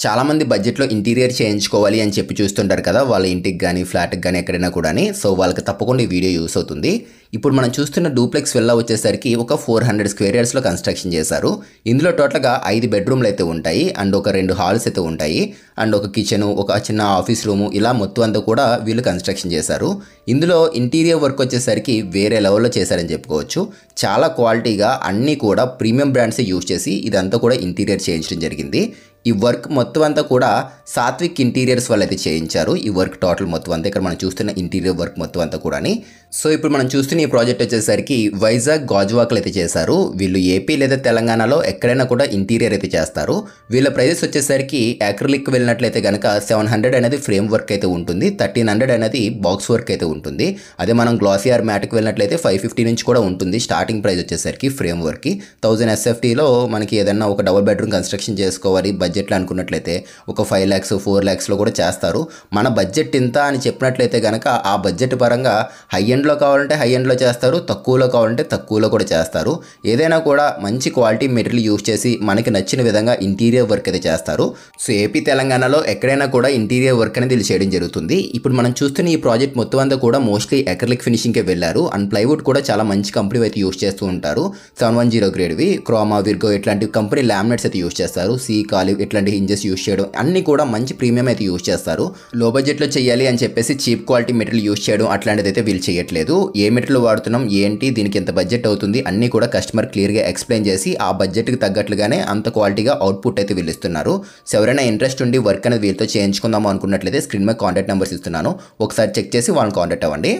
చాలామంది బడ్జెట్లో ఇంటీరియర్ చేయించుకోవాలి అని చెప్పి చూస్తుంటారు కదా, వాళ్ళ ఇంటికి కానీ ఫ్లాట్కి కానీ ఎక్కడైనా కూడా. సో వాళ్ళకి తప్పకుండా ఈ వీడియో యూస్ అవుతుంది. ఇప్పుడు మనం చూస్తున్న డూప్లెక్స్ విల్లా వచ్చేసరికి ఒక 400 స్క్వేర్ యార్డ్స్లో కన్స్ట్రక్షన్ చేశారు. ఇందులో టోటల్గా 5 బెడ్రూమ్లు అయితే ఉంటాయి అండ్ ఒక 2 హాల్స్ అయితే ఉంటాయి అండ్ ఒక కిచెను, ఒక చిన్న ఆఫీస్ రూము, ఇలా మొత్తం అంతా కూడా వీళ్ళు కన్స్ట్రక్షన్ చేశారు. ఇందులో ఇంటీరియర్ వర్క్ వచ్చేసరికి వేరే లెవెల్లో చేశారని చెప్పుకోవచ్చు. చాలా క్వాలిటీగా అన్నీ కూడా ప్రీమియం బ్రాండ్సే యూజ్ చేసి ఇదంతా కూడా ఇంటీరియర్ చేయించడం జరిగింది. ఈ వర్క్ మొత్తం అంతా కూడా సాత్విక్ ఇంటీరియర్స్ వాళ్ళు అయితే చేయించారు. ఈ వర్క్ టోటల్ మొత్తం అంతా ఇక్కడ మనం చూస్తున్న ఇంటీరియర్ వర్క్ మొత్తం అంతా కూడా. సో ఇప్పుడు మనం చూస్తున్న ఈ ప్రాజెక్ట్ వచ్చేసరికి వైజాగ్ గాజువాకలు అయితే చేశారు. వీళ్ళు ఏపీ లేదా తెలంగాణలో ఎక్కడైనా కూడా ఇంటీరియర్ అయితే చేస్తారు. వీళ్ళ ప్రైజెస్ వచ్చేసరికి యాక్రిలిక్ వెళ్ళినట్లయితే కనుక 700 అనేది ఫ్రేమ్ వర్క్ అయితే ఉంటుంది, 1300 అనేది బాక్స్ వర్క్ అయితే ఉంటుంది. అదే మనం గ్లాసియర్ మ్యాట్కి వెళ్ళినట్లయితే 550 నుంచి కూడా ఉంటుంది. స్టార్టింగ్ ప్రైస్ వచ్చేసరికి ఫ్రేమ్ వర్క్కి 1000 SFTలో మనకి ఏదన్నా ఒక డబుల్ బెడ్రూమ్ కన్స్ట్రక్షన్ చేసుకోవాలి బడ్జెట్లో అనుకున్నట్లయితే ఒక 5 lakhs 4 lakhsలో కూడా చేస్తారు. మన బడ్జెట్ ఇంత అని చెప్పినట్లయితే కనుక ఆ బడ్జెట్ పరంగా హై ఎండ్లో కావాలంటే హై ఎండ్లో చేస్తారు, తక్కువలో కావాలంటే తక్కువలో కూడా చేస్తారు. ఏదైనా కూడా మంచి క్వాలిటీ మెటీరియల్ యూజ్ చేసి మనకి నచ్చిన విధంగా ఇంటీరియర్ వర్క్ అయితే చేస్తారు. సో ఏపీ తెలంగాణలో ఎక్కడైనా కూడా ఇంటీరియర్ వర్క్ అనేది వీళ్ళు చేయడం జరుగుతుంది. ఇప్పుడు మనం చూస్తున్న ఈ ప్రాజెక్ట్ మొత్తం అంతా కూడా మోస్ట్లీ అక్రిలిక్ ఫినిషింగ్కే వెళ్ళారు అండ్ ప్లైవుడ్ కూడా చాలా మంచి కంపెనీ అయితే యూజ్ చేస్తూ ఉంటారు. 710 గ్రేడ్వి, క్రోమా, విర్గో ఇట్లాంటి కంపెనీ లామినేట్స్ అయితే యూజ్ చేస్తారు. కాలివ్ ఇట్లాంటి హింజెస్ యూజ్ చేయడం అన్నీ కూడా మంచి ప్రీమియం అయితే యూజ్ చేస్తారు. లో బడ్జెట్లో చేయాలి అని చెప్పేసి చీప్ క్వాలిటీ మెటీరియల్ యూజ్ చేయడం అట్లాంటిది అయితే వీళ్ళు చేయట్లేదు. ఏ మెటీరియల్ వాడుతున్నాం, ఏంటి, దీనికి ఎంత బడ్జెట్ అవుతుంది అన్నీ కూడా కస్టమర్ క్లియర్గా ఎక్స్ప్లెయిన్ చేసి ఆ బడ్జెట్కి తగ్గట్లుగానే అంత క్వాలిటీగా అవుట్పుట్ అయితే వీళ్ళు ఇస్తున్నారు. సో ఎవరైనా ఇంట్రెస్ట్ ఉండి వర్క్ అనేది వీళ్ళతో చేయించుకుందాము అనుకున్నట్లయితే స్క్రీన్ మీద కాంటాక్ట్ నెంబర్స్ ఇస్తున్నాను, ఒకసారి చెక్ చేసి వాళ్ళని కాంటాక్ట్ అవ్వండి.